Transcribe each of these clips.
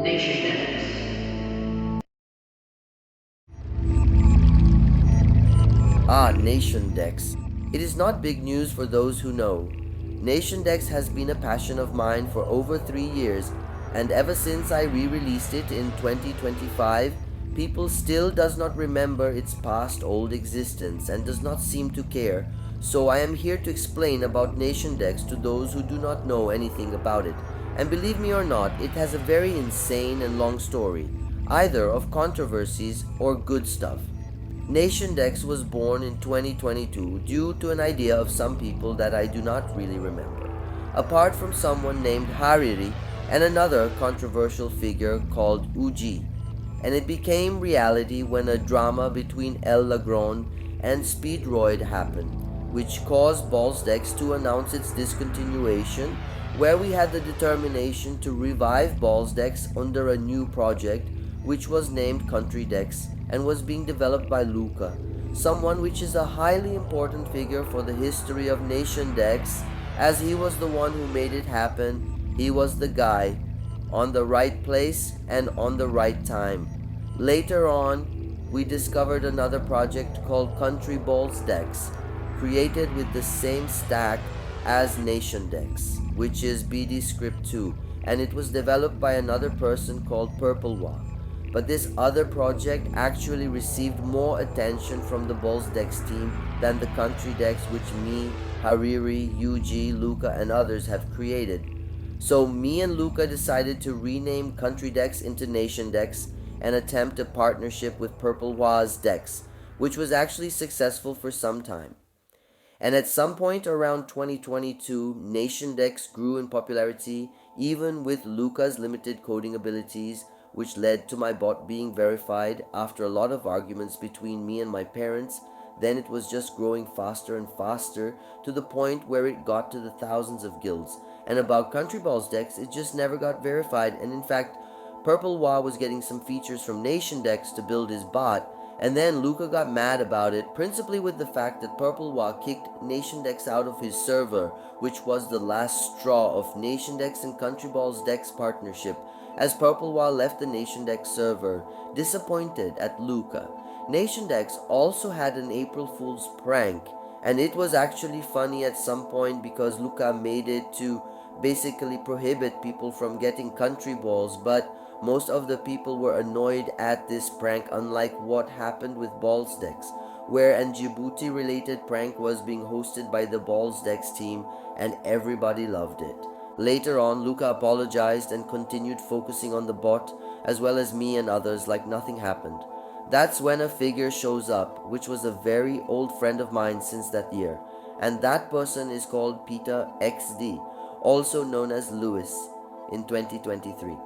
Nationdex. Nationdex. It is not big news for those who know. Nationdex has been a passion of mine for over 3 years, and ever since I re-released it in 2025, people still does not remember its past old existence and does not seem to care. So I am here to explain about Nationdex to those who do not know anything about it. And believe me or not, it has a very insane and long story, either of controversies or good stuff. Nationdex was born in 2022 due to an idea of some people that I do not really remember, apart from someone named Hariri and another controversial figure called Uji. And it became reality when a drama between El Lagron and Speedroid happened, which caused ballsdex to announce its discontinuation, where we had the determination to revive ballsdex under a new project which was named Country Dex and was being developed by Luka, someone which is a highly important figure for the history of Nationdex, as he was the one who made it happen. He was the guy on the right place and on the right time. Later on, we discovered another project called Country Ballsdex, created with the same stack as Nationdex, which is BD Script 2, and it was developed by another person called Purplewa. But this other project actually received more attention from the ballsdex team than the Country Dex which me, Hariri, Yuji, Luka, and others have created. So me and Luka decided to rename Country Dex into Nationdex and attempt a partnership with Purplewa's Dex, which was actually successful for some time. And at some point around 2022, Nationdex grew in popularity even with Luca's limited coding abilities, which led to my bot being verified after a lot of arguments between me and my parents. Then it was just growing faster and faster to the point where it got to the thousands of guilds. And about Country Balls decks, it just never got verified, and in fact, Purple Wa was getting some features from Nationdex to build his bot, and then Luca got mad about it, principally with the fact that Purple Wa kicked Nationdex out of his server, which was the last straw of Nationdex and Country Balls Dex partnership, as Purple Wa left the Nationdex server, disappointed at Luca. Nationdex also had an April Fool's prank, and it was actually funny at some point because Luca made it to basically prohibit people from getting country balls, but most of the people were annoyed at this prank, unlike what happened with ballsdex, where an Djibouti related prank was being hosted by the ballsdex team and everybody loved it. Later on, Luca apologized and continued focusing on the bot as well as me and others like nothing happened. That's when a figure shows up, which was a very old friend of mine since that year, and that person is called Peter XD, also known as Lewis, in 2023.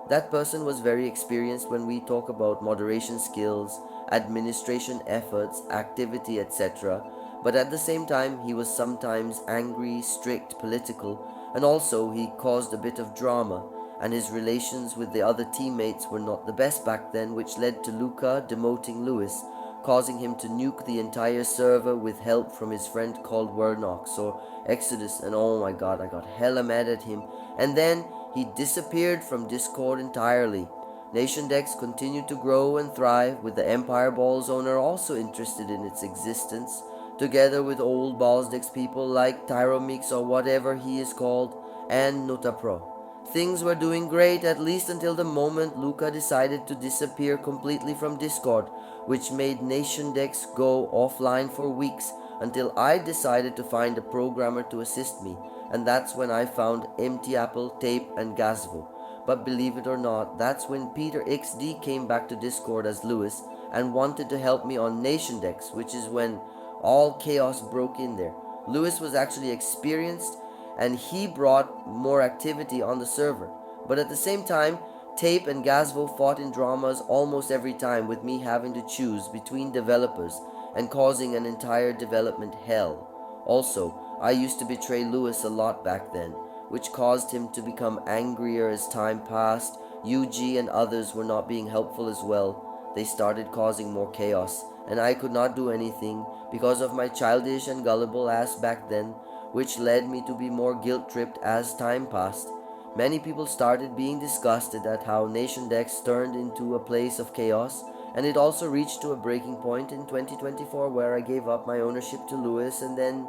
That person was very experienced when we talk about moderation skills, administration efforts, activity, etc. But at the same time, he was sometimes angry, strict, political, and also he caused a bit of drama, and his relations with the other teammates were not the best back then, which led to Luca demoting Lewis, causing him to nuke the entire server with help from his friend called Wernox or Exodus, and oh my god, I got hella mad at him. And then he disappeared from Discord entirely. Nationdex continued to grow and thrive, with the Empire Balls owner also interested in its existence, together with old Ballsdex people like Tyromix or whatever he is called, and Notapro. Things were doing great, at least until the moment Luca decided to disappear completely from Discord, which made Nationdex go offline for weeks until I decided to find a programmer to assist me, and that's when I found Empty Apple, Tape, and Gazvo. But believe it or not, that's when Peter XD came back to Discord as Lewis and wanted to help me on Nationdex, which is when all chaos broke in there. Lewis was actually experienced and he brought more activity on the server. But at the same time, Tape and Gazvo fought in dramas almost every time, with me having to choose between developers and causing an entire development hell. Also, I used to betray Lewis a lot back then, which caused him to become angrier as time passed. UG and others were not being helpful as well. They started causing more chaos, and I could not do anything because of my childish and gullible ass back then, which led me to be more guilt tripped as time passed. Many people started being disgusted at how Nationdex turned into a place of chaos, and it also reached to a breaking point in 2024 where I gave up my ownership to Lewis, and then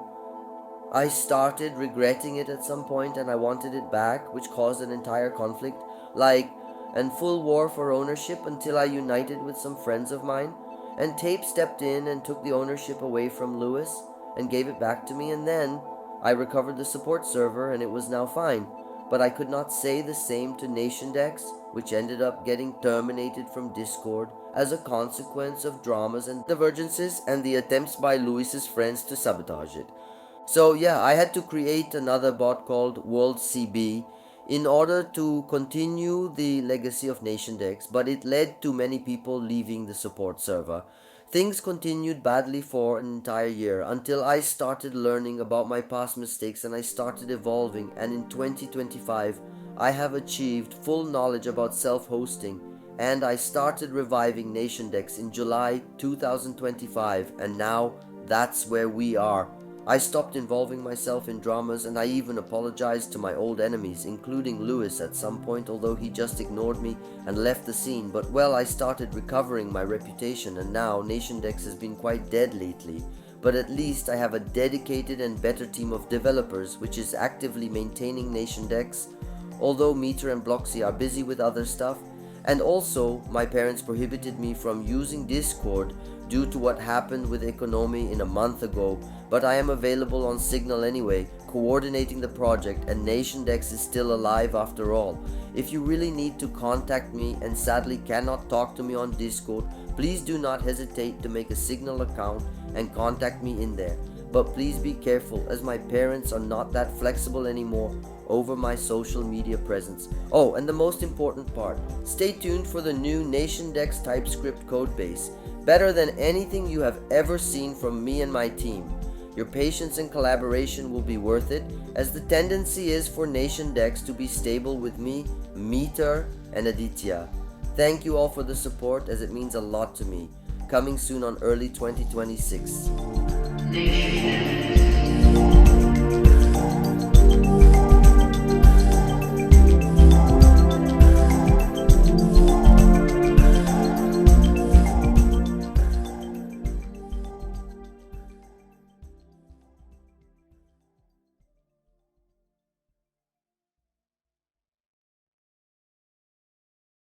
I started regretting it at some point and I wanted it back, which caused an entire conflict, like and full war for ownership until I united with some friends of mine. And Tape stepped in and took the ownership away from Lewis and gave it back to me, and then I recovered the support server and it was now fine. But I could not say the same to Nationdex, which ended up getting terminated from Discord as a consequence of dramas and divergences and the attempts by Lewis's friends to sabotage it. So yeah, I had to create another bot called World CB in order to continue the legacy of Nationdex, but it led to many people leaving the support server. Things continued badly for an entire year until I started learning about my past mistakes and I started evolving, and in 2025 I have achieved full knowledge about self-hosting and I started reviving Nationdex in July 2025, and now that's where we are. I stopped involving myself in dramas and I even apologized to my old enemies, including Lewis at some point, although he just ignored me and left the scene. But well, I started recovering my reputation and now Nationdex has been quite dead lately. But at least I have a dedicated and better team of developers which is actively maintaining Nationdex, although Meter and Bloxy are busy with other stuff. And also, my parents prohibited me from using Discord due to what happened with Economy in a month ago, but I am available on Signal anyway, coordinating the project, and Nationdex is still alive after all. If you really need to contact me and sadly cannot talk to me on Discord, please do not hesitate to make a Signal account and contact me in there. But please be careful, as my parents are not that flexible anymore over my social media presence. Oh, and the most important part, stay tuned for the new Nationdex TypeScript codebase. Better than anything you have ever seen from me and my team. Your patience and collaboration will be worth it, as the tendency is for Nationdex to be stable with me, Meter, and Aditya. Thank you all for the support, as it means a lot to me. Coming soon on early 2026.